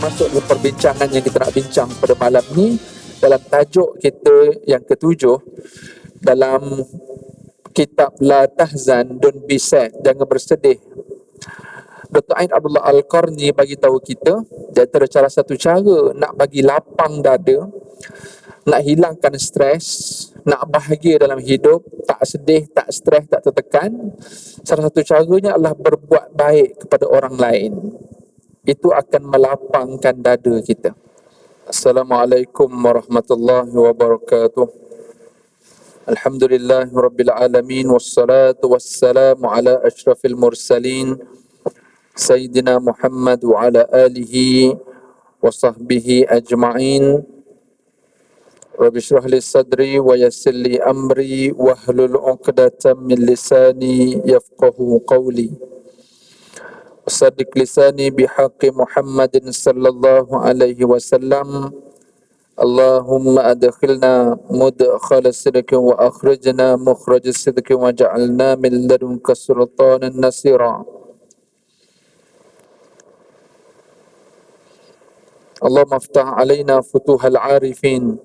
masuk dalam perbincangan yang kita nak bincang pada malam ni, dalam tajuk kita yang ketujuh dalam kitab La Tahzan, Don't Be Sad, jangan bersedih. Dr. Ain Abdullah Al-Qarni bagi tahu kita, di antara salah satu cara nak bagi lapang dada, nak hilangkan stres, nak bahagia dalam hidup, tak sedih, tak stres, tak tertekan, salah satu caranya adalah berbuat baik kepada orang lain. Itu akan melapangkan dada kita. Assalamualaikum warahmatullahi wabarakatuh. Alhamdulillahi rabbil alamin, wassalatu wassalamu ala asyrafil mursalin Sayyidina Muhammad wa ala alihi wa sahbihi ajma'in. Rabbi shrah li sadri wa yassir li amri wahlul 'uqdatam min lisani yafqahu qawli. Saddiq lisani bihaqqi Muhammadin sallallahu alaihi wasallam. Allahumma adkhilna mudkhala sidqin wa akhrijna mukhraj sidqin waj'alna min ladunka sultanan nasira. Allahumma aftah alaina futuhal arifin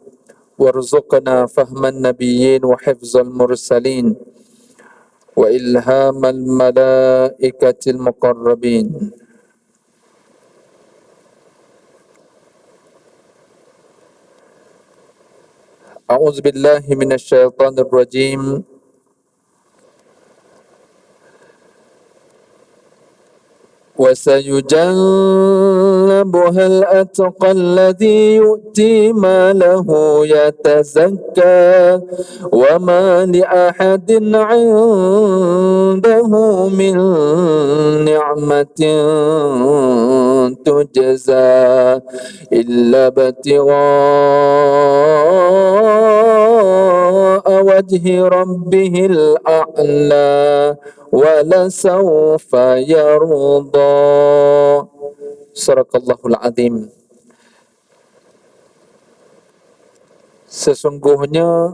warzuqna fahman nabiyyin wa hifzal mursalin wa ilhamal malaikatil muqarrabin. A'udzu billahi minasyaitonir rajim. Wa sayujannabuha al-atqa alladhi yu'ti malahu yatazakka wa ma li ahadin 'indahu min ni'matin tujza illa ibtigha'a wajhi rabbihil a'la walasawfa yarda. Sadaqallahul azim. Sesungguhnya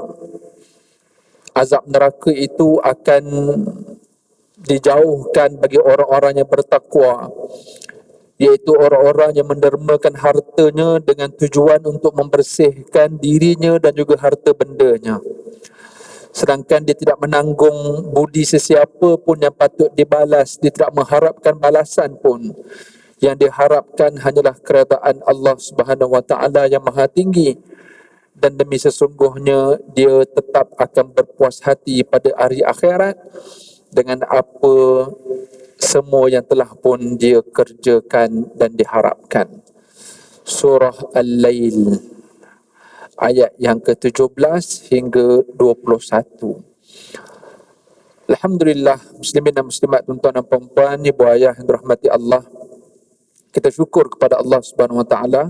azab neraka itu akan dijauhkan bagi orang-orang yang bertakwa, iaitu orang-orang yang mendermakan hartanya dengan tujuan untuk membersihkan dirinya dan juga harta bendanya, sedangkan dia tidak menanggung budi sesiapa pun yang patut dibalas. Dia tidak mengharapkan balasan pun. Yang diharapkan hanyalah keredaan Allah Subhanahu wa taala yang maha tinggi, dan demi sesungguhnya dia tetap akan berpuas hati pada hari akhirat dengan apa semua yang telah pun dia kerjakan dan diharapkan. Surah Al-Lail ayat yang ke-17 hingga 21. Alhamdulillah, muslimin dan muslimat, tuan-tuan dan puan-puan, ibu ayah yang dirahmati Allah, kita syukur kepada Allah Subhanahu wa taala.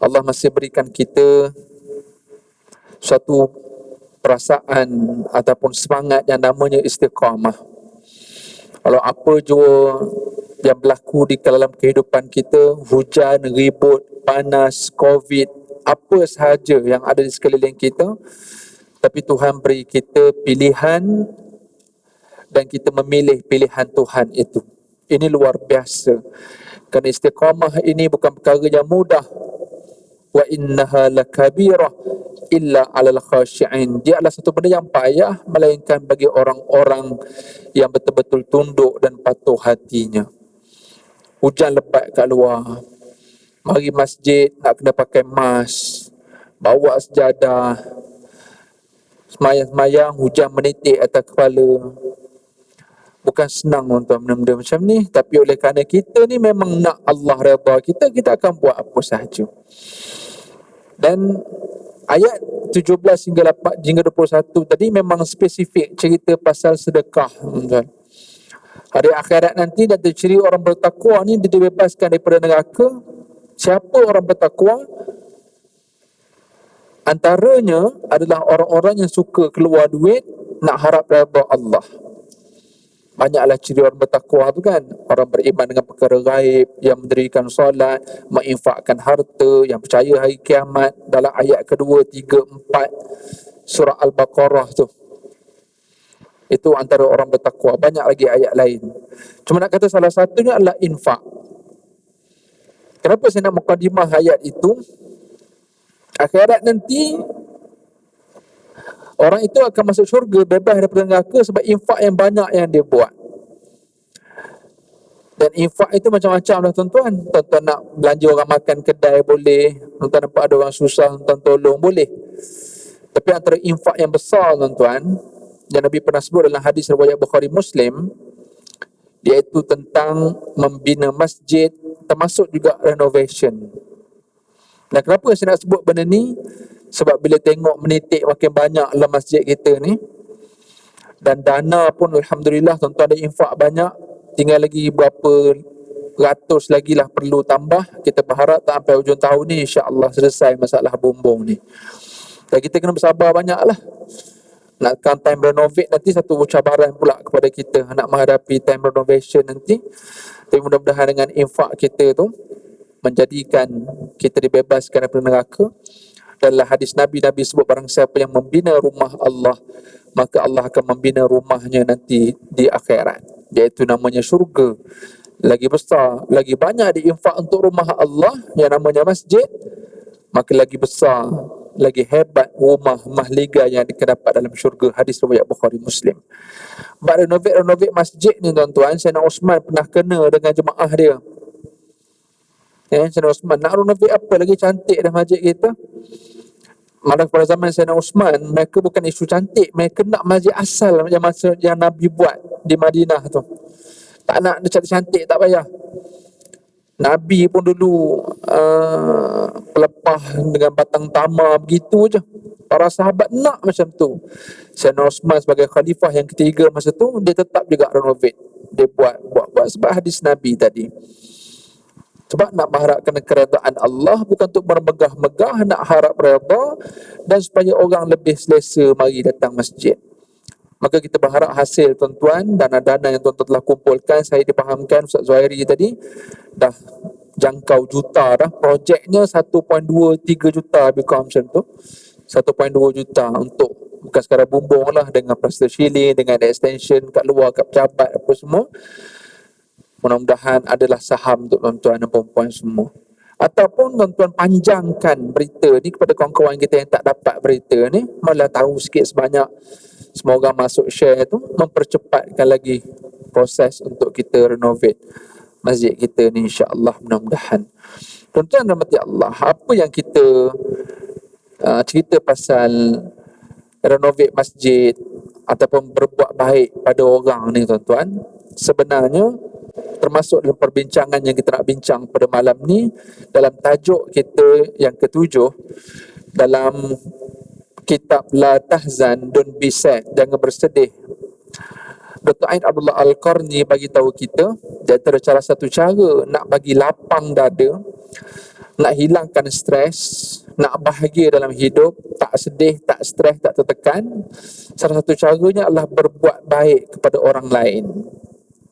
Allah masih berikan kita suatu perasaan ataupun semangat yang namanya istiqamah. Kalau apa jua yang berlaku di dalam kehidupan kita, hujan, ribut, panas, COVID, apa sahaja yang ada di sekeliling kita, tapi Tuhan beri kita pilihan dan kita memilih pilihan Tuhan itu. Ini luar biasa. Kerana istiqamah ini bukan perkara yang mudah. Wa innaha lakabirah illa 'alal khashi'in. Dia adalah satu benda yang payah, melainkan bagi orang-orang yang betul-betul tunduk dan patuh hatinya. Hujan lebat kat luar, mari masjid nak kena pakai mask, bawa sejadah, semayang-semayang hujan menitik atas kepala. Bukan senang tuan-tuan benda-benda macam ni, tapi oleh kerana kita ni memang nak Allah redha kita, kita akan buat apa sahaja. Dan ayat 17 hingga 21 tadi memang spesifik cerita pasal sedekah, tuan-tuan. Hari akhirat nanti dan ciri orang bertakwa ni dia dibebaskan daripada neraka. Siapa orang bertakwa? Antaranya adalah orang-orang yang suka keluar duit nak harap redha Allah. Banyaklah ciri orang bertakwa tu kan. Orang beriman dengan perkara gaib, yang mendirikan solat, menginfakkan harta, yang percaya hari kiamat. Dalam ayat kedua, 3, 4 surah Al-Baqarah tu, itu antara orang bertakwa. Banyak lagi ayat lain. Cuma nak kata salah satunya adalah infak. Kenapa saya nak mukadimah ayat itu? Akhirat nanti orang itu akan masuk syurga bebas daripada neraka sebab infak yang banyak yang dia buat. Dan infak itu macam-macam lah tuan-tuan. Tuan-tuan nak belanja orang makan kedai boleh, tuan-tuan nampak ada orang susah, tuan-tuan tolong boleh. Tapi antara infak yang besar tuan-tuan, yang Nabi pernah sebut dalam hadis riwayat Bukhari Muslim, iaitu tentang membina masjid, termasuk juga renovation. Dan kenapa saya nak sebut benda ni? Sebab bila tengok menitik makin banyak dalam masjid kita ni, dan dana pun alhamdulillah tuan-tuan ada infak banyak, tinggal lagi berapa ratus lagi lah perlu tambah. Kita berharap tak sampai hujung tahun ni insya-Allah selesai masalah bumbung ni. Dan kita kena bersabar banyak lah. Nakkan time renovate nanti satu cabaran pula kepada kita nak menghadapi time renovation nanti. Tapi mudah-mudahan dengan infak kita tu menjadikan kita dibebaskan daripada neraka. Dalam hadis Nabi sebut barang siapa yang membina rumah Allah, maka Allah akan membina rumahnya nanti di akhirat, iaitu namanya syurga. Lagi besar, lagi banyak diinfak untuk rumah Allah yang namanya masjid, maka lagi besar, lagi hebat rumah mahliga yang akan dapat dalam syurga. Hadis riwayat Bukhari Muslim. Bab renovate masjid ni tuan-tuan, Sayyidina Osman pernah kena dengan jemaah dia. Sayyidina Osman nak renovate apa lagi cantik dah masjid kita. Malah pada zaman Sayyidina Osman, mereka bukan isu cantik, mereka nak masjid asal yang Nabi buat di Madinah tu. Tak nak cantik-cantik, tak payah. Nabi pun dulu pelepah dengan batang tamar begitu je. Para sahabat nak macam tu. Sayyidina Osman sebagai khalifah yang ketiga masa tu, dia tetap juga renovate. Dia buat sebab hadis Nabi tadi. Sebab nak mengharapkan keredaan Allah, bukan untuk bermegah-megah, nak harap redha dan supaya orang lebih selesa mari datang masjid. Maka kita berharap hasil tuan-tuan, dana-dana yang tuan-tuan telah kumpulkan, saya dipahamkan Ustaz Zuhairi tadi, dah jangkau juta dah. Projeknya 1.23 juta lebih kurang macam tu. 1.2 juta untuk bukan sekadar bumbung lah, dengan plaster ceiling, dengan extension kat luar, kat pejabat apa semua. Mudah-mudahan adalah saham untuk tuan-tuan dan perempuan semua. Ataupun tuan-tuan panjangkan berita ni kepada kawan-kawan kita yang tak dapat berita ni, malah tahu sikit sebanyak, semua orang masuk share tu, mempercepatkan lagi proses untuk kita renovate masjid kita ni, insya-Allah. Mudah-mudahan tuan-tuan dan rahmati Allah, apa yang kita cerita pasal renovate masjid ataupun berbuat baik pada orang ni tuan-tuan, sebenarnya termasuk dalam perbincangan yang kita nak bincang pada malam ni, dalam tajuk kita yang ketujuh dalam kitab La Tahzan, Don't Be Sad, jangan bersedih. Dr. Ain Abdullah Al-Qarni bagi tahu kita, di antara salah satu cara nak bagi lapang dada, nak hilangkan stres, nak bahagia dalam hidup, tak sedih, tak stres, tak tertekan, salah satu caranya adalah berbuat baik kepada orang lain.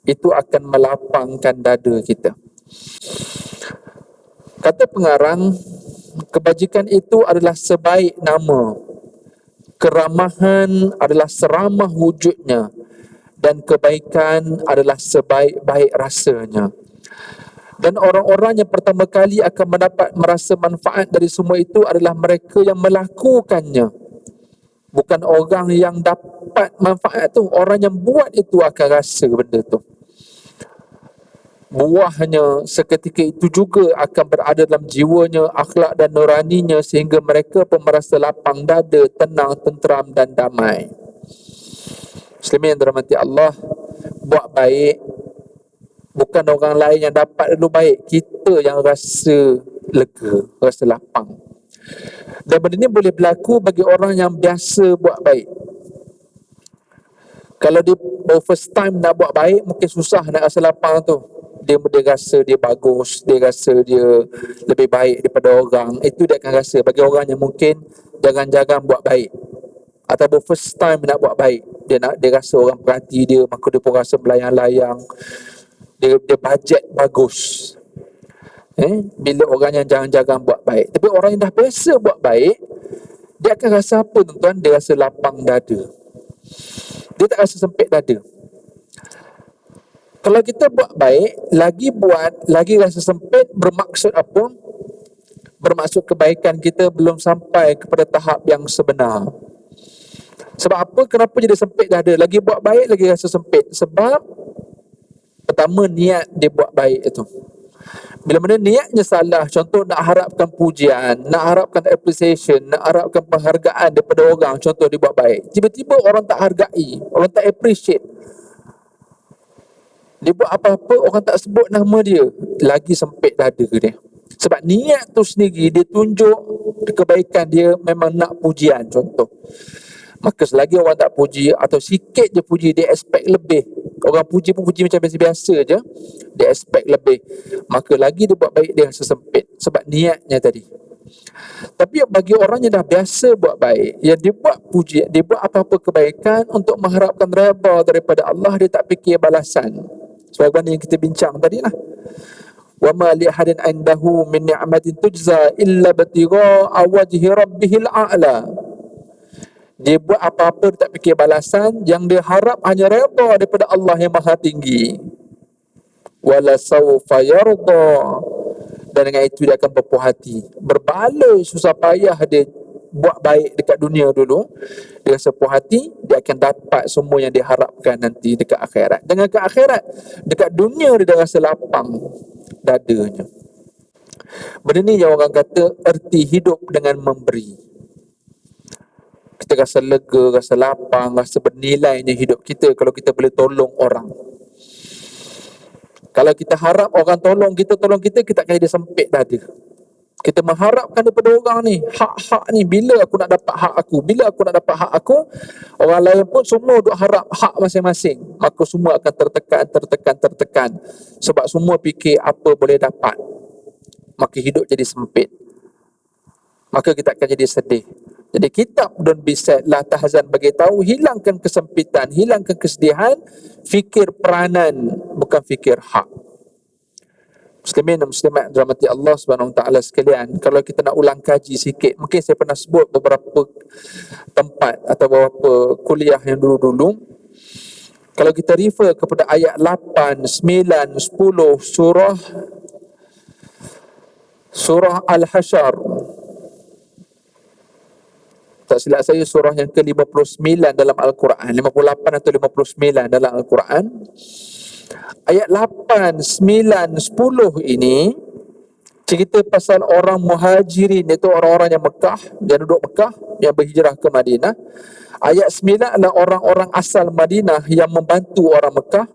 Itu akan melapangkan dada kita. Kata pengarang, kebajikan itu adalah sebaik nama, keramahan adalah seramah wujudnya, dan kebaikan adalah sebaik-baik rasanya. Dan orang-orang yang pertama kali akan mendapat merasa manfaat dari semua itu adalah mereka yang melakukannya. Bukan orang yang dapat manfaat tu, orang yang buat itu akan rasa benda tu. Buahnya seketika itu juga akan berada dalam jiwanya, akhlak dan nuraninya, sehingga mereka pun merasa lapang dada, tenang, tenteram dan damai. Muslimin yang dirahmati Allah, buat baik, bukan orang lain yang dapat dulu baik, kita yang rasa lega, rasa lapang. Dan benda ni boleh berlaku bagi orang yang biasa buat baik. Kalau dia baru first time nak buat baik, mungkin susah nak rasa lapang tu. Dia rasa dia bagus, dia rasa dia lebih baik daripada orang. Itu dia akan rasa. Bagi orang yang mungkin jarang-jarang buat baik, atau first time nak buat baik, dia rasa orang perhati dia, maka dia pun rasa melayang-layang. Dia bajet bagus. Bila orang yang jarang-jarang buat baik. Tapi orang yang dah biasa buat baik, dia akan rasa apa tuan-tuan? Dia rasa lapang dada. Dia tak rasa sempit dada. Kalau kita buat baik, lagi rasa sempit, bermaksud apa? Bermaksud kebaikan kita belum sampai kepada tahap yang sebenar. Sebab apa? Kenapa jadi sempit dah ada? Lagi buat baik, lagi rasa sempit. Sebab pertama, niat dia buat baik itu. Bila mana niatnya salah, contoh nak harapkan pujian, nak harapkan appreciation, nak harapkan penghargaan daripada orang, contoh dia buat baik, tiba-tiba orang tak hargai, orang tak appreciate, dia buat apa-apa orang tak sebut nama dia, lagi sempit dada dia. Sebab niat tu sendiri dia tunjuk kebaikan dia memang nak pujian contoh. Maka selagi orang tak puji atau sikit je puji, dia expect lebih. Orang puji pun puji macam biasa-biasa je, dia expect lebih. Maka lagi dia buat baik, dia rasa sempit sebab niatnya tadi. Tapi bagi orang yang dah biasa buat baik, yang dia buat puji, dia buat apa-apa kebaikan untuk mengharapkan redha daripada Allah, dia tak fikir balasan. Sebagaimana yang kita bincang tadi lah. Wa ma li ahadin indahu min ni'matin tujza illa batigha'a wajhi rabbihil a'la. Dia buat apa-apa dia tak fikir balasan, yang dia harap hanya redha daripada Allah yang Maha Tinggi. Wala sawfa yarda, dan dengan itu dia akan berpuas hati. Berbaloi susah payah dia buat baik dekat dunia dulu, dia rasa puas hati, dia akan dapat semua yang dia harapkan nanti dekat akhirat. Dengan ke akhirat, dekat dunia dia dah rasa lapang dadanya. Benda ni yang orang kata erti hidup dengan memberi. Kita rasa lega, rasa lapang, rasa bernilainya hidup kita kalau kita boleh tolong orang. Kalau kita harap orang tolong kita, kita akan jadi sempit dada. Kita mengharapkan daripada orang ni, hak-hak ni, bila aku nak dapat hak aku, bila aku nak dapat hak aku, orang lain pun semua duk harap hak masing-masing. Maka semua akan tertekan. Sebab semua fikir apa boleh dapat. Maka hidup jadi sempit. Maka kita akan jadi sedih. Jadi kitab Don't Be Sad La Tahzan bagi tahu, hilangkan kesempitan, hilangkan kesedihan, fikir peranan, bukan fikir hak. Muslimin dan muslimat rahmati Allah Subhanahu Wa Taala sekalian, kalau kita nak ulang kaji sikit, mungkin saya pernah sebut beberapa tempat atau beberapa kuliah yang dulu-dulu. Kalau kita refer kepada ayat 8, 9, 10 surah Al-Hasyr, tak silap saya surah yang ke-59 dalam Al-Quran, 58 atau 59 dalam Al-Quran. Ayat 8, 9, 10 ini cerita pasal orang muhajirin, iaitu orang-orang yang Mekah, yang duduk Mekah, yang berhijrah ke Madinah. Ayat 9 adalah orang-orang asal Madinah yang membantu orang Mekah.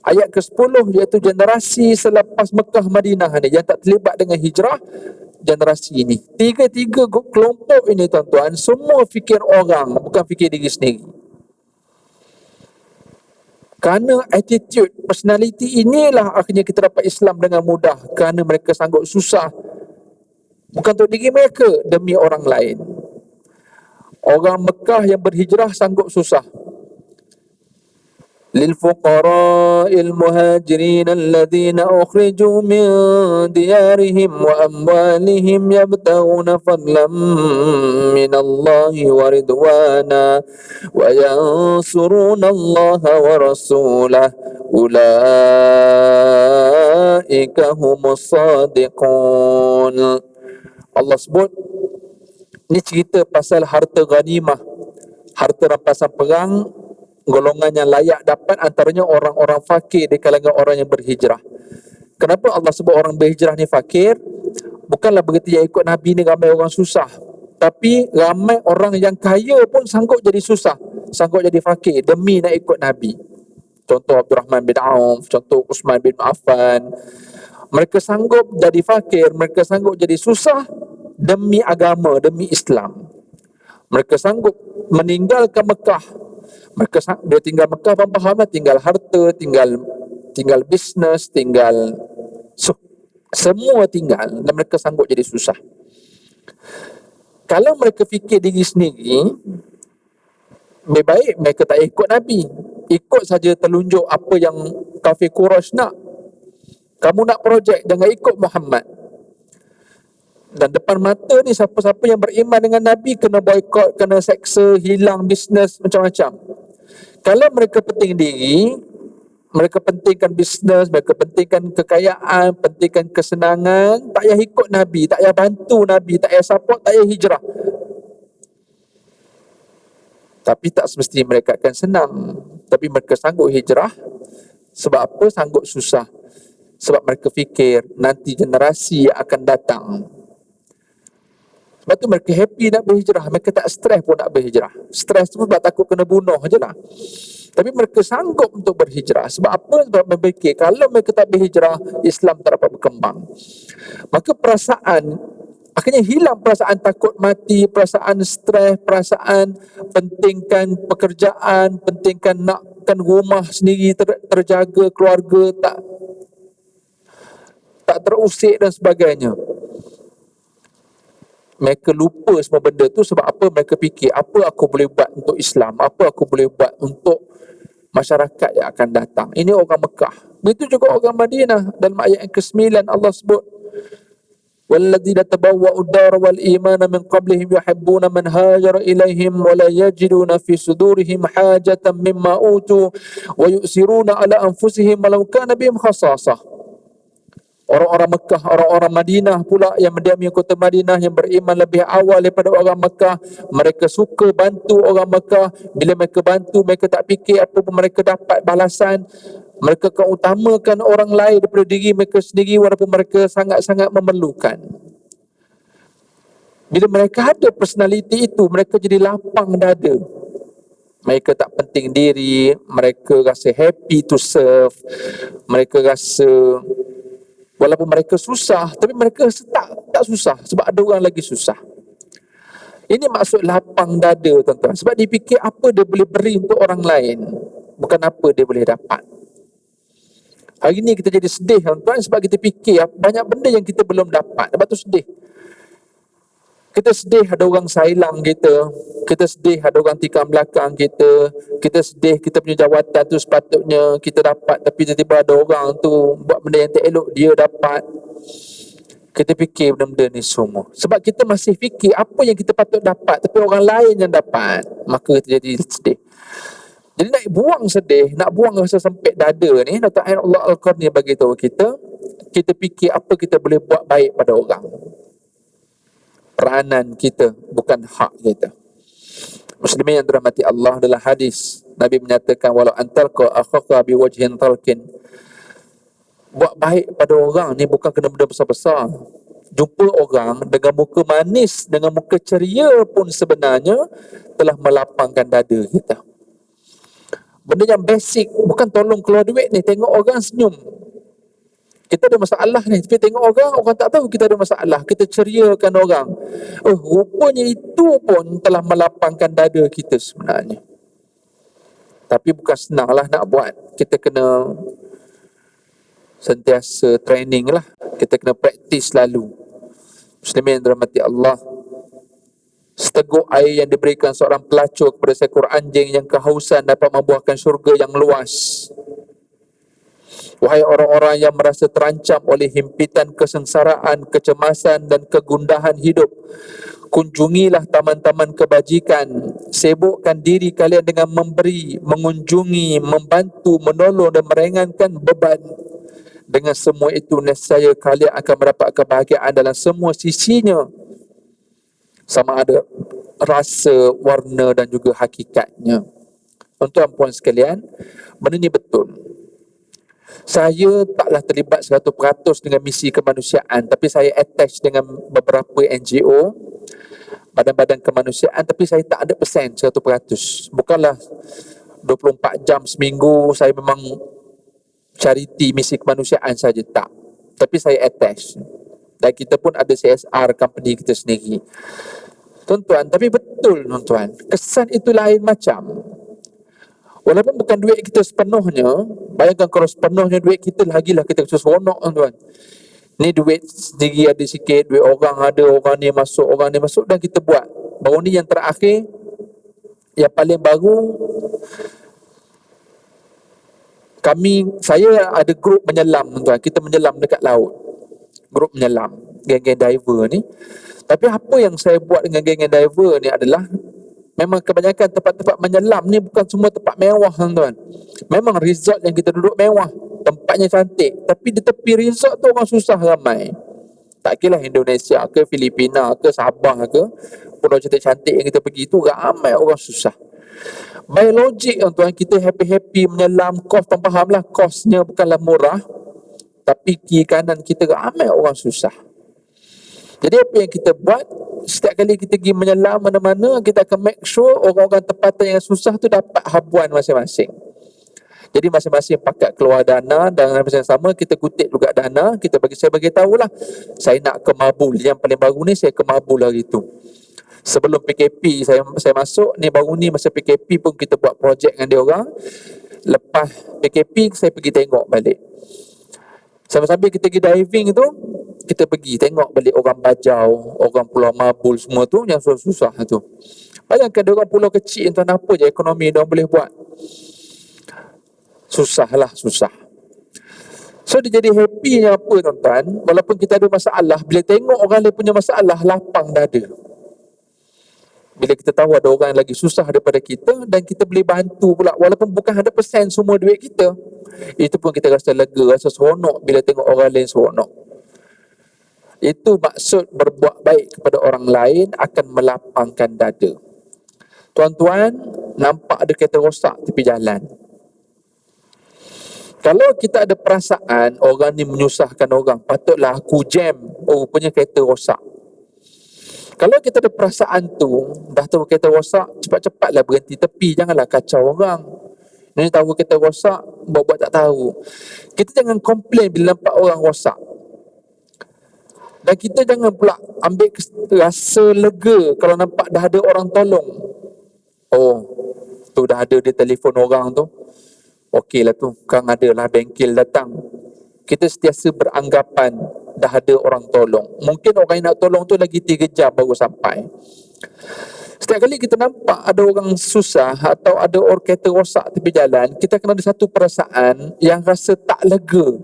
Ayat ke-10 iaitu generasi selepas Mekah Madinah ni yang tak terlibat dengan hijrah, generasi ini. Tiga-tiga kelompok ini tuan-tuan, semua fikir orang, bukan fikir diri sendiri. Kerana attitude, personality inilah akhirnya kita dapat Islam dengan mudah. Kerana mereka sanggup susah, bukan untuk diri mereka, demi orang lain. Orang Mekah yang berhijrah sanggup susah. للفقراء المهاجرين الذين أخرجوا من ديارهم وأموالهم يبتغون فضلا من الله ورضوانا وينصرون الله ورسوله أولئك هم الصادقون. Allah sebut, ni cerita pasal harta ghanimah, harta rampasan perang. Golongan yang layak dapat antaranya orang-orang fakir di kalangan orang yang berhijrah. Kenapa Allah sebut orang berhijrah ni fakir? Bukanlah berarti yang ikut Nabi ni ramai orang susah, tapi ramai orang yang kaya pun sanggup jadi susah, sanggup jadi fakir demi nak ikut Nabi. Contoh Abdurrahman bin Auf, contoh Uthman bin Affan. Mereka sanggup jadi fakir, mereka sanggup jadi susah demi agama, demi Islam. Mereka sanggup meninggalkan Mekah. Mereka dia tinggal Mekah, faham-faham lah, tinggal harta, tinggal bisnes, tinggal semua tinggal, dan mereka sanggup jadi susah. Kalau mereka fikir diri sendiri, lebih baik mereka tak ikut Nabi, ikut saja telunjuk apa yang kafir Quraisy nak. Kamu nak projek, jangan ikut Muhammad. Dan depan mata ni siapa-siapa yang beriman dengan Nabi kena boikot, kena seksa, hilang bisnes, macam-macam. Kalau mereka penting diri, Mereka pentingkan bisnes, mereka pentingkan kekayaan, pentingkan kesenangan. Tak payah ikut Nabi, tak payah bantu Nabi, tak payah support, tak payah hijrah. Tapi tak semestinya mereka akan senang. Tapi mereka sanggup hijrah. Sebab apa? Sanggup susah. Sebab mereka fikir nanti generasi yang akan datang. Sebab tu mereka happy nak berhijrah. Mereka tak stres pun nak berhijrah. Stres tu sebab takut kena bunuh je lah. Tapi mereka sanggup untuk berhijrah. Sebab apa? Sebab mereka fikir kalau mereka tak berhijrah, Islam tak dapat berkembang. Maka akhirnya hilang perasaan takut mati, perasaan stres, perasaan pentingkan pekerjaan, pentingkan nakkan rumah sendiri terjaga, keluarga tak terusik dan sebagainya. Mereka lupa semua benda tu sebab apa? Mereka fikir apa aku boleh buat untuk Islam, apa aku boleh buat untuk masyarakat yang akan datang. Ini orang Mekah. Begitu juga orang Madinah. Dalam ayat yang ke-9 Allah sebut وَالَّذِينَ تَبَوَّأُوا الدَّارَ وَالْإِيمَانَ مِنْ قَبْلِهِمْ يُحِبُّونَ مَنْ هَاجَرَ إِلَيْهِمْ وَلَا يَجِدُونَ فِي صُدُورِهِمْ حَاجَةً مِمَّا أُوتُوا وَيُؤْثِرُونَ عَلَى أَنفُسِهِمْ وَلَوْ كَانَ بِهِمْ خَصَاصَةٌ. Orang-orang Mekah, orang-orang Madinah pula yang mendiami kota Madinah, yang beriman lebih awal daripada orang Mekah, mereka suka bantu orang Mekah. Bila mereka bantu, mereka tak fikir apa pun mereka dapat balasan. Mereka akan utamakan orang lain daripada diri mereka sendiri walaupun mereka sangat-sangat memerlukan. Bila mereka ada personality itu, mereka jadi lapang dada. Mereka tak penting diri, mereka rasa happy to serve, mereka rasa walaupun mereka susah, tapi mereka tak susah sebab ada orang lagi susah. Ini maksud lapang dada, tuan-tuan. Sebab dia fikir apa dia boleh beri untuk orang lain, bukan apa dia boleh dapat. Hari ni kita jadi sedih, tuan-tuan, sebab kita fikir banyak benda yang kita belum dapat. Sebab tu sedih. Kita sedih ada orang sailang kita. Kita sedih ada orang tikam belakang kita. Kita sedih kita punya jawatan tu sepatutnya kita dapat, tapi tiba-tiba ada orang tu buat benda yang tak elok, dia dapat. Kita fikir benda-benda ni semua sebab kita masih fikir apa yang kita patut dapat tapi orang lain yang dapat. Maka kita jadi sedih. Jadi nak buang sedih, nak buang rasa sempit dada ni, Dr. Allah Al-Qarni bagi tahu kita fikir apa kita boleh buat baik pada orang. Peranan kita, bukan hak kita. Muslimin yang dirahmati Allah, dalam hadis Nabi menyatakan walau antalqa akhaka biwajhin talqin. Buat baik pada orang ni bukan kena benda besar-besar. Jumpa orang dengan muka manis, dengan muka ceria pun sebenarnya telah melapangkan dada kita. Benda yang basic, bukan tolong keluar duit ni, tengok orang senyum. Kita ada masalah ni, tapi tengok orang tak tahu kita ada masalah. Kita ceriakan orang. Rupanya itu pun telah melapangkan dada kita sebenarnya. Tapi bukan senanglah nak buat. Kita kena sentiasa training lah. Kita kena praktis selalu. Muslimin yang dirahmati Allah, seteguk air yang diberikan seorang pelacur kepada seekor anjing yang kehausan dapat membuahkan syurga yang luas. Wahai orang-orang yang merasa terancam oleh himpitan kesengsaraan, kecemasan dan kegundahan hidup, kunjungilah taman-taman kebajikan. Sibukkan diri kalian dengan memberi, mengunjungi, membantu, menolong dan meringankan beban. Dengan semua itu, nescaya kalian akan mendapat kebahagiaan dalam semua sisinya, sama ada rasa, warna dan juga hakikatnya. Tuan-tuan puan sekalian, benda ni betul. Saya taklah terlibat 100% dengan misi kemanusiaan, tapi saya attach dengan beberapa NGO, badan-badan kemanusiaan, tapi saya tak ada persen 100%. Bukanlah 24 jam seminggu saya memang charity misi kemanusiaan saja, tak. Tapi saya attach. Dan kita pun ada CSR company kita sendiri. Tuan-tuan, tapi betul tuan-tuan, kesan itu lain macam. Walaupun bukan duit kita sepenuhnya, bayangkan kalau sepenuhnya duit kita, lagilah kita seronok tuan-tuan. Ni duit sendiri ada sikit, duit orang ada, orang ni masuk, dan kita buat. Baru ni yang terakhir, yang paling baru, saya ada grup menyelam tuan-tuan. Kita menyelam dekat laut. Grup menyelam, geng-geng diver ni. Tapi apa yang saya buat dengan geng-geng diver ni adalah Memang kebanyakan tempat-tempat menyelam ni bukan semua tempat mewah, tuan-tuan. Memang resort yang kita duduk mewah, tempatnya cantik, tapi di tepi resort tu orang susah ramai. Tak kira Indonesia ke Filipina ke Sabah ke, pulau cantik-cantik yang kita pergi tu ramai orang susah. By logik, tuan-tuan, kita happy-happy menyelam, kos, tuan faham lah, kosnya bukanlah murah, tapi kiri kanan kita ramai orang susah. Jadi apa yang kita buat, setiap kali kita pergi menyelam mana-mana, kita akan make sure orang-orang tempatan yang susah tu dapat habuan masing-masing. Jadi masing-masing pakat keluar dana, dan masa yang sama kita kutip juga dana. Saya bagi tahulah, saya nak ke Mabul. Yang paling baru ni saya ke Mabul hari tu. Sebelum PKP saya masuk ni, baru ni masa PKP pun kita buat projek dengan dia orang. Lepas PKP saya pergi tengok balik. Sambil-sambil kita pergi diving tu, kita pergi tengok balik orang Bajau, orang Pulau Mabul semua tu yang susah-susah tu. Bayangkan dia orang pulau kecil, tuan, apa je ekonomi dia orang boleh buat. Susah. So dia jadi happynya apa, tuan-tuan, walaupun kita ada masalah, bila tengok orang lain punya masalah, lapang dada. Bila kita tahu ada orang yang lagi susah daripada kita, dan kita boleh bantu pula, walaupun bukan 100% semua duit kita, itu pun kita rasa lega, rasa seronok bila tengok orang lain seronok. Itu maksud berbuat baik kepada orang lain akan melapangkan dada. Tuan-tuan, nampak ada kereta rosak tepi jalan. Kalau kita ada perasaan orang ni menyusahkan orang, patutlah aku jam, oh rupanya kereta rosak. Kalau kita ada perasaan tu, dah tahu kereta rosak, cepat-cepatlah berhenti tepi, janganlah kacau orang. Ni tahu kereta rosak, buat-buat tak tahu. Kita jangan komplain bila nampak orang rosak. Dan kita jangan pula ambil rasa lega kalau nampak dah ada orang tolong. Oh, tu dah ada dia telefon orang tu, okey lah tu, kan ada lah bengkel datang. Kita sentiasa beranggapan dah ada orang tolong. Mungkin orang yang nak tolong tu lagi 3 jam baru sampai. Setiap kali kita nampak ada orang susah atau ada orang kereta rosak tepi jalan, kita kena ada satu perasaan yang rasa tak lega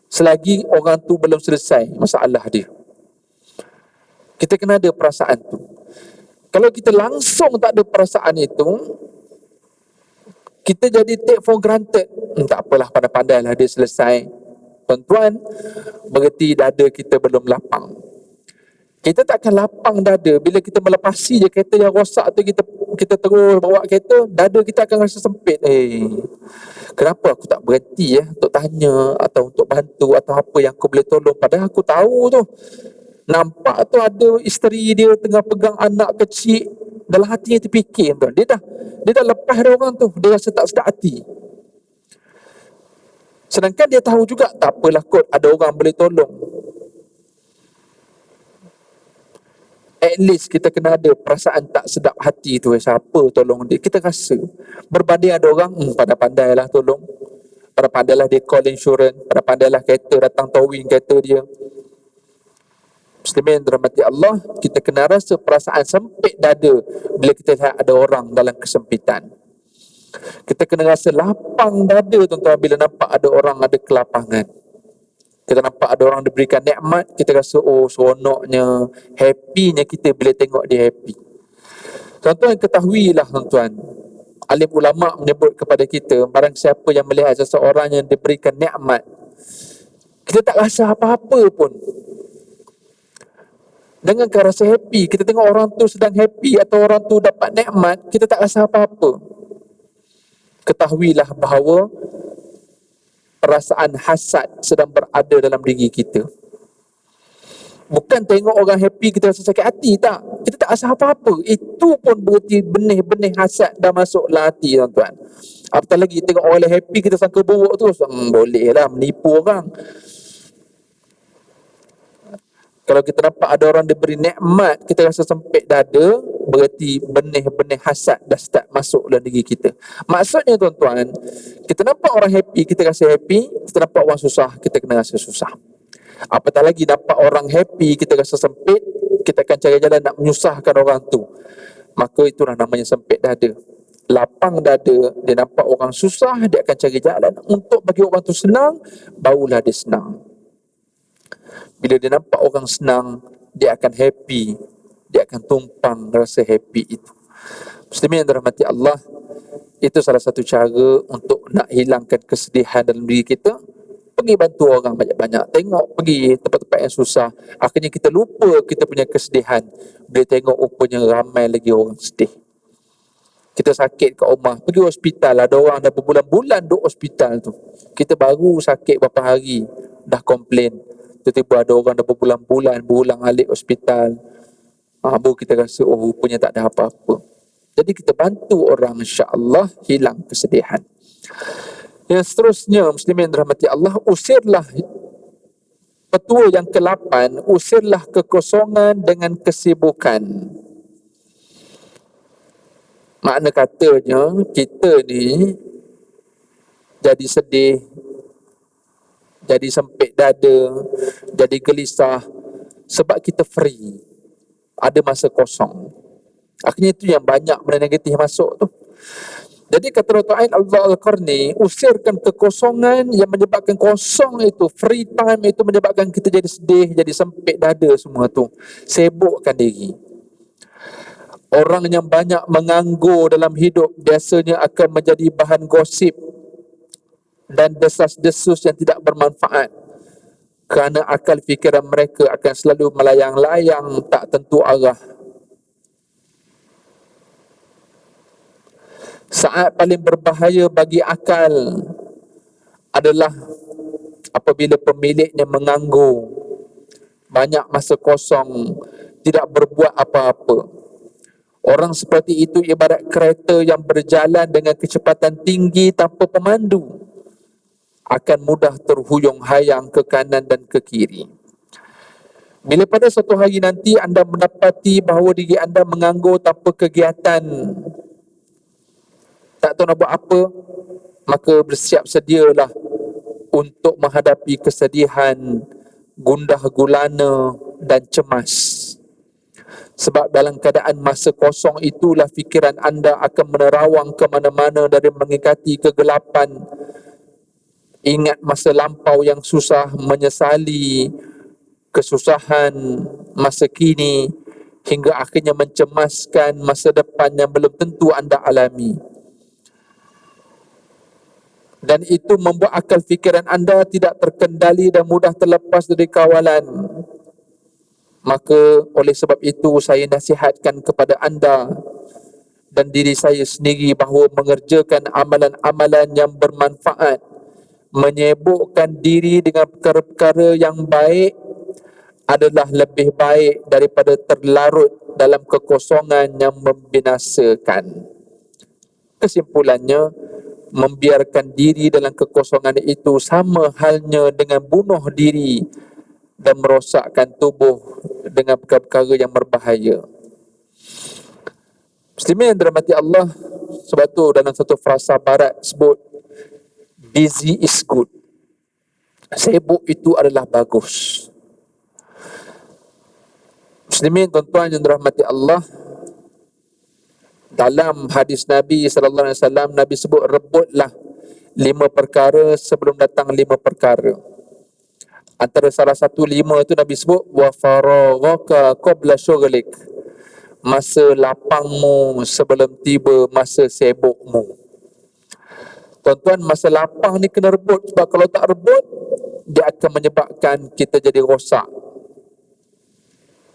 selagi orang tu belum selesai masalah dia. Kita kena ada perasaan tu. Kalau kita langsung tak ada perasaan itu, kita jadi take for granted. Tak apalah, pandai-pandailah dia selesai. Tuan-tuan, berarti dada kita belum lapang. Kita tak akan lapang dada bila kita melepasi je kereta yang rosak tu, kita terus bawa kereta, dada kita akan rasa sempit. Kenapa aku tak berhenti untuk tanya atau untuk bantu atau apa yang aku boleh tolong, padahal aku tahu tu. Nampak tu ada isteri dia tengah pegang anak kecil, dalam hatinya terfikir, tuan, dia dah lepas dia orang tu, dia rasa tak sedap hati. Sedangkan dia tahu juga, tak apalah kot, ada orang boleh tolong. At least kita kena ada perasaan tak sedap hati tu, siapa tolong dia, kita rasa. Berbanding ada orang, pandai-pandailah tolong, pandai-pandailah dia call insurance, pandai-pandailah kereta datang towing kereta dia. Muslimin dirahmati Allah, kita kena rasa perasaan sempit dada bila kita lihat ada orang dalam kesempitan. Kita kena rasa lapang dada, tuan-tuan, bila nampak ada orang ada kelapangan. Kita nampak ada orang diberikan nikmat, kita rasa oh seronoknya, happynya kita bila tengok dia happy. Tuan-tuan ketahuilah, tuan-tuan, alim ulama menyebut kepada kita, barang siapa yang melihat seseorang yang diberikan nikmat, kita tak rasa apa-apa pun. Jangankan rasa happy, kita tengok orang tu sedang happy atau orang tu dapat nikmat, kita tak rasa apa-apa. Ketahuilah bahawa perasaan hasad sedang berada dalam diri kita. Bukan tengok orang happy kita rasa sakit hati, tak. Kita tak rasa apa-apa. Itu pun berarti benih-benih hasad dah masuk dalam hati, tuan-tuan. Apatah lagi tengok orang lain happy, kita sangka buruk terus. Boleh lah menipu orang. Kalau kita nampak ada orang diberi nikmat, kita rasa sempit dada, berarti benih-benih hasad dah start masuk dalam diri kita. Maksudnya, tuan-tuan, kita nampak orang happy, kita rasa happy. Kita nampak orang susah, kita kena rasa susah. Apatah lagi nampak orang happy, kita rasa sempit, kita akan cari jalan nak menyusahkan orang tu. Maka itulah namanya sempit dada. Lapang dada, dia nampak orang susah, dia akan cari jalan untuk bagi orang tu senang, barulah dia senang. Bila dia nampak orang senang, dia akan happy, dia akan tumpang rasa happy itu. Muslimin yang dirahmati Allah, itu salah satu cara untuk nak hilangkan kesedihan dalam diri kita. Pergi bantu orang banyak-banyak. Tengok pergi tempat-tempat yang susah. Akhirnya kita lupa kita punya kesedihan. Bila tengok rupanya ramai lagi orang sedih. Kita sakit kat rumah, pergi hospital. Ada orang dah berbulan-bulan duduk hospital tu. Kita baru sakit berapa hari, dah komplain. Tiba-tiba ada orang dah berbulan-bulan berulang alik hospital. Baru kita rasa, oh rupanya tak ada apa-apa. Jadi kita bantu orang, insya-Allah hilang kesedihan. Yang seterusnya, muslimin dirahmati Allah, usirlah petua yang ke-8, usirlah kekosongan dengan kesibukan. Makna katanya, kita ni jadi sedih, jadi sempit dada, jadi gelisah sebab kita free. Ada masa kosong. Akhirnya itu yang banyak benda negatif masuk tu. Jadi kata Dr. Ain Al-Qarni, usirkan kekosongan yang menyebabkan kosong itu, free time itu menyebabkan kita jadi sedih, jadi sempit dada semua tu. Sibukkan diri. Orang yang banyak menganggur dalam hidup biasanya akan menjadi bahan gosip dan desas-desus yang tidak bermanfaat. Kerana akal fikiran mereka akan selalu melayang-layang tak tentu arah. Saat paling berbahaya bagi akal adalah apabila pemiliknya menganggur, banyak masa kosong, tidak berbuat apa-apa. Orang seperti itu ibarat kereta yang berjalan dengan kecepatan tinggi tanpa pemandu, akan mudah terhuyung hayang ke kanan dan ke kiri. Bila pada suatu hari nanti anda mendapati bahawa diri anda menganggur tanpa kegiatan, tak tahu nak buat apa, maka bersiap sedialah untuk menghadapi kesedihan, gundah gulana dan cemas. Sebab dalam keadaan masa kosong itulah fikiran anda akan menerawang ke mana-mana dari mengingkati kegelapan. Ingat masa lampau yang susah, menyesali kesusahan masa kini, hingga akhirnya mencemaskan masa depan yang belum tentu anda alami. Dan itu membuat akal fikiran anda tidak terkendali dan mudah terlepas dari kawalan. Maka oleh sebab itu saya nasihatkan kepada anda dan diri saya sendiri bahawa mengerjakan amalan-amalan yang bermanfaat, menyibukkan diri dengan perkara-perkara yang baik adalah lebih baik daripada terlarut dalam kekosongan yang membinasakan. Kesimpulannya, membiarkan diri dalam kekosongan itu sama halnya dengan bunuh diri dan merosakkan tubuh dengan perkara-perkara yang berbahaya. Muslimin yang dirahmati Allah, sebab tu dalam satu frasa barat sebut, busy is good. Sibuk itu adalah bagus. Muslimin tuan-tuan yang dirahmati Allah, dalam hadis Nabi SAW, Nabi sebut rebutlah 5 perkara sebelum datang 5 perkara. Antara salah satu 5 itu Nabi sebut wa faraghaka qabla syughlik, masa lapangmu sebelum tiba masa sibukmu. Tuan-tuan, masa lapang ni kena rebut, sebab kalau tak rebut dia akan menyebabkan kita jadi rosak.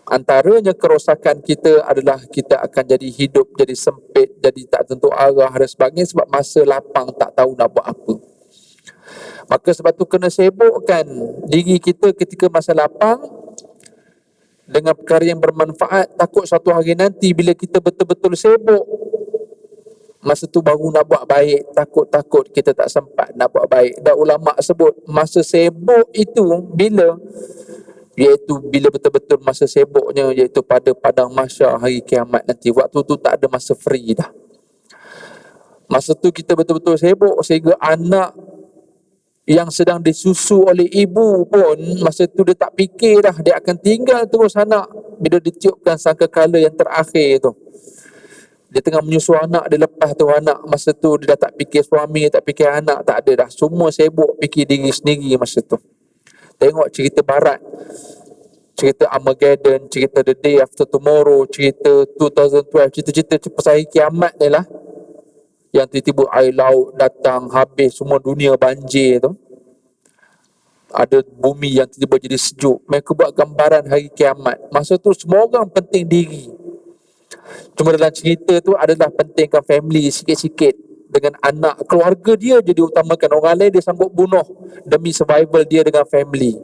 Antaranya kerosakan kita adalah kita akan jadi hidup jadi sempit, jadi tak tentu arah dan sebagainya, sebab masa lapang tak tahu nak buat apa. Maka sebab tu kena sibukkan diri kita ketika masa lapang dengan perkara yang bermanfaat. Takut suatu hari nanti bila kita betul-betul sibuk, masa tu baru nak buat baik, takut-takut kita tak sempat nak buat baik. Dan ulama sebut masa sibuk itu bila? Iaitu bila betul-betul masa sibuknya, iaitu pada padang mahsyar hari kiamat nanti. Waktu tu tak ada masa free dah. Masa tu kita betul-betul sibuk sehingga anak yang sedang disusu oleh ibu pun masa tu dia tak fikir dah, dia akan tinggal terus anak bila ditiupkan sangkakala yang terakhir tu. Dia tengah menyusu anak, dia lepas tu anak, masa tu dia dah tak fikir suami, tak fikir anak, tak ada dah. Semua sibuk fikir diri sendiri masa tu. Tengok cerita barat, cerita Armageddon, cerita The Day After Tomorrow, cerita 2012, cerita-cerita pasal hari kiamat ni lah, yang tiba-tiba air laut datang, habis semua dunia banjir tu. Ada bumi yang tiba-tiba jadi sejuk. Mereka buat gambaran hari kiamat. Masa tu semua orang penting diri. Cuma dalam cerita tu adalah pentingkan family sikit-sikit. Dengan anak, keluarga dia je diutamakan. Orang lain dia sanggup bunuh demi survival dia dengan family.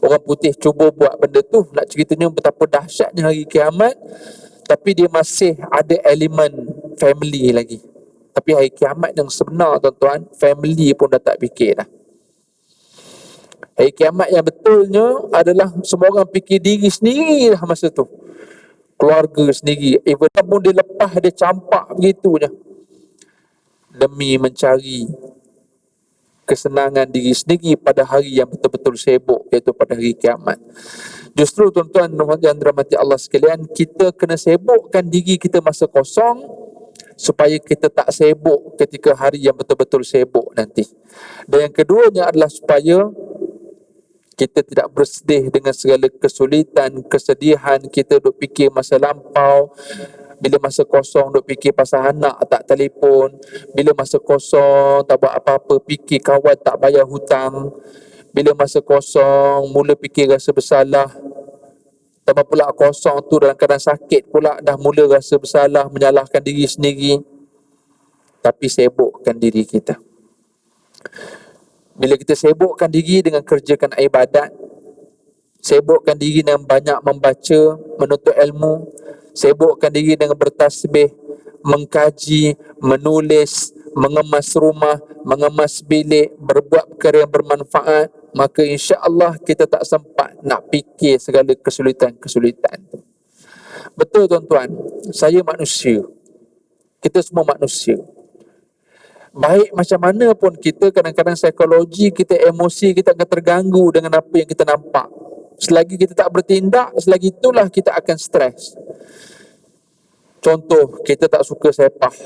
Orang putih cuba buat benda tu. Nak ceritanya betapa dahsyatnya hari kiamat, tapi dia masih ada elemen family lagi. Tapi hari kiamat yang sebenar, tuan-tuan, family pun dah tak fikir dah. Hari kiamat yang betulnya adalah semua orang fikir diri sendiri lah masa tu. Keluarga sendiri. Even pun dia lepas, dia campak begitu je, demi mencari kesenangan diri sendiri pada hari yang betul-betul sibuk, iaitu pada hari kiamat. Justru tuan-tuan yang dirahmati Allah sekalian, kita kena sibukkan diri kita masa kosong, supaya kita tak sibuk ketika hari yang betul-betul sibuk nanti. Dan yang keduanya adalah supaya kita tidak bersedih dengan segala kesulitan, kesedihan. Kita duk fikir masa lampau. Bila masa kosong duk fikir pasal anak tak telefon. Bila masa kosong tak buat apa-apa, fikir kawan tak bayar hutang. Bila masa kosong mula fikir rasa bersalah. Tambah pula kosong tu dalam keadaan sakit pula, dah mula rasa bersalah, menyalahkan diri sendiri. Tapi sibukkan diri kita. Bila kita sibukkan diri dengan kerjakan ibadat, sibukkan diri dengan banyak membaca, menuntut ilmu, sibukkan diri dengan bertasbih, mengkaji, menulis, mengemas rumah, mengemas bilik, berbuat perkara yang bermanfaat, maka insya-Allah kita tak sempat nak fikir segala kesulitan-kesulitan tu. Betul tuan-tuan, saya manusia. Kita semua manusia. Baik macam mana pun kita, kadang-kadang psikologi kita, emosi kita akan terganggu dengan apa yang kita nampak. Selagi kita tak bertindak, selagi itulah kita akan stres. Contoh, kita tak suka sepah.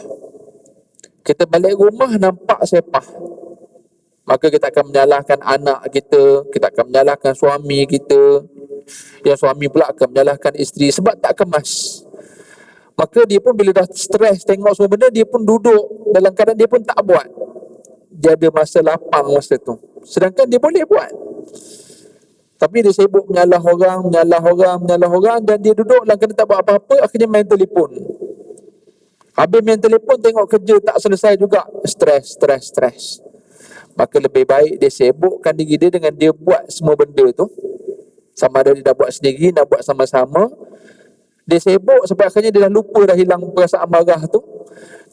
Kita balik rumah nampak sepah, maka kita akan menyalahkan anak kita, kita akan menyalahkan suami kita. Yang suami pula akan menyalahkan isteri sebab tak kemas. Maka dia pun bila dah stres tengok semua benda, dia pun duduk dalam keadaan dia pun tak buat. Dia ada masa lapang masa tu, sedangkan dia boleh buat. Tapi dia sibuk menyalah orang, dan dia duduk dalam keadaan tak buat apa-apa. Akhirnya main telefon. Habis main telefon, tengok kerja tak selesai juga. Stres. Maka lebih baik dia sibukkan diri dia dengan dia buat semua benda tu. Sama ada dia dah buat sendiri, nak buat sama-sama. Dia sibuk sampai akhirnya dia dah lupa, dah hilang perasaan marah tu.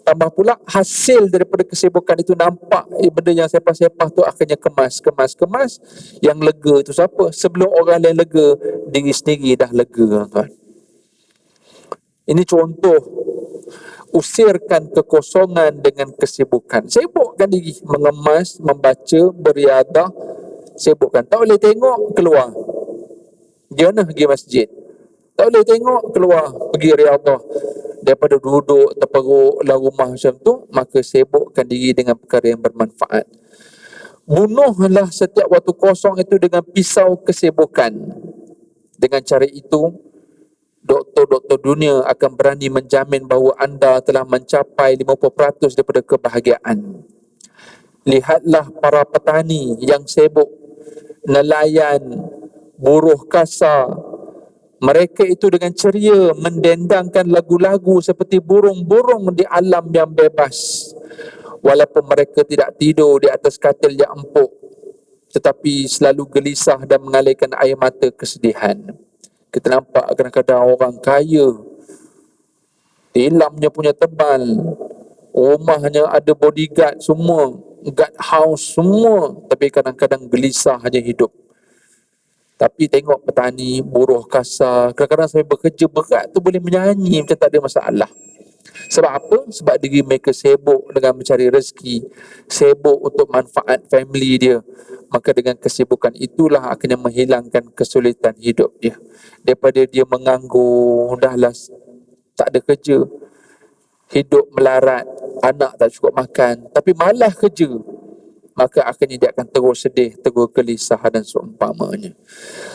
Tambah pula hasil daripada kesibukan itu nampak benda yang sepah-sepah tu akhirnya kemas. Yang lega tu siapa? Sebelum orang lain lega, diri sendiri dah lega, tuan. Ini contoh usirkan kekosongan dengan kesibukan. Sibukkan diri, mengemas, membaca, beriadah. Sibukkan. Tak boleh tengok, keluar. Dia nak pergi masjid. Tak boleh tengok, keluar, pergi riadah. Daripada duduk terperuk dalam rumah macam tu, maka sibukkan diri dengan perkara yang bermanfaat. Bunuhlah setiap waktu kosong itu dengan pisau kesibukan. Dengan cara itu, doktor-doktor dunia akan berani menjamin bahawa anda telah mencapai 50% daripada kebahagiaan. Lihatlah para petani yang sibuk, nelayan, buruh kasar. Mereka itu dengan ceria mendendangkan lagu-lagu seperti burung-burung di alam yang bebas. Walaupun mereka tidak tidur di atas katil yang empuk, tetapi selalu gelisah dan mengalirkan air mata kesedihan. Kita nampak kadang-kadang orang kaya, tilamnya punya tebal, rumahnya ada bodyguard semua, guard house semua, tapi kadang-kadang gelisah hanya hidup. Tapi tengok petani, buruh kasar, kadang-kadang sampai bekerja berat tu boleh menyanyi macam tak ada masalah. Sebab apa? Sebab diri mereka sibuk dengan mencari rezeki, sibuk untuk manfaat family dia. Maka dengan kesibukan itulah akhirnya menghilangkan kesulitan hidup dia. Daripada dia menganggur, dahlah tak ada kerja, hidup melarat, anak tak cukup makan, tapi malas kerja, maka akhirnya dia akan terus sedih, terus gelisah dan seumpamanya.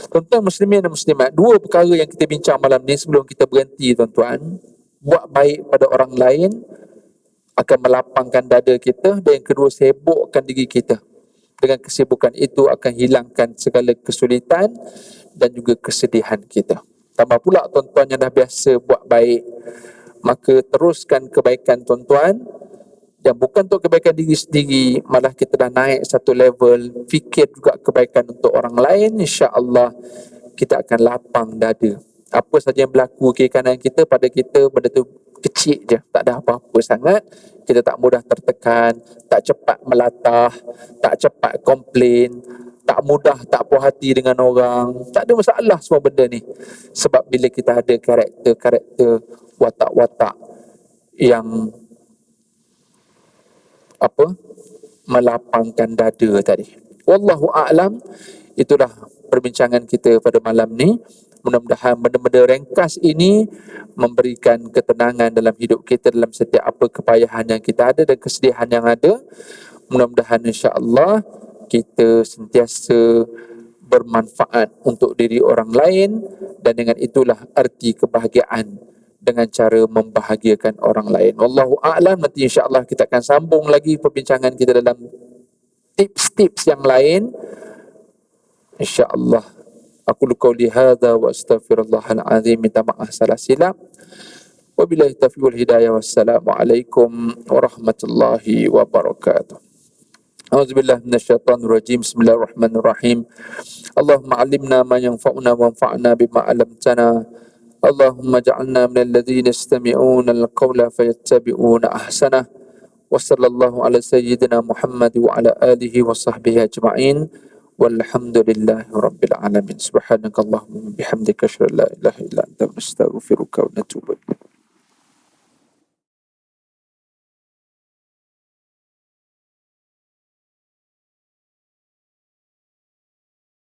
Tuan-tuan muslimin dan muslimat, dua perkara yang kita bincang malam ni sebelum kita berhenti tuan-tuan. Buat baik pada orang lain akan melapangkan dada kita, dan yang kedua, sibukkan diri kita. Dengan kesibukan itu akan hilangkan segala kesulitan dan juga kesedihan kita. Tambah pula tuan-tuan yang dah biasa buat baik, maka teruskan kebaikan tuan-tuan. Dan bukan untuk kebaikan diri sendiri, malah kita dah naik satu level, fikir juga kebaikan untuk orang lain, insya-Allah kita akan lapang dada. Apa saja yang berlaku kiri kanan kita pada kita, benda tu kecil je, tak ada apa-apa sangat. Kita tak mudah tertekan, tak cepat melatah, tak cepat komplain, tak mudah tak puas hati dengan orang. Tak ada masalah semua benda ni. Sebab bila kita ada karakter, watak-watak yang melapangkan dada tadi. Wallahu a'lam. Itulah perbincangan kita pada malam ni. Mudah-mudahan benda-benda ringkas ini memberikan ketenangan dalam hidup kita, dalam setiap apa kepayahan yang kita ada dan kesedihan yang ada. Mudah-mudahan insya-Allah kita sentiasa bermanfaat untuk diri orang lain, dan dengan itulah arti kebahagiaan, dengan cara membahagiakan orang lain. Wallahu a'lam. Nanti insya-Allah kita akan sambung lagi perbincangan kita dalam tips-tips yang lain. Insya-Allah. Aku qauli hadza wa astaghfirullahal azim. Minta maaf salah silap. Wabillahi taufiq wal hidayah. Wassalamualaikum warahmatullahi wabarakatuh. A'udzubillahi minasyaitonir rajim. Bismillahirrahmanirrahim. Allahumma 'allimna ma yanfa'una wanfa'na bima 'allamtana. Allahumma ja'alna minal ladzina yastami'una al-qawla fayattabi'una ahsanah. Wa sallallahu ala sayyidina Muhammad wa ala alihi wa sahbihi ajma'in. Walhamdulillahi rabbil alamin. Subhanakallahumma bihamdika asyhadu an la ilaha illa anta astaghfiruka wa atubu ilaik.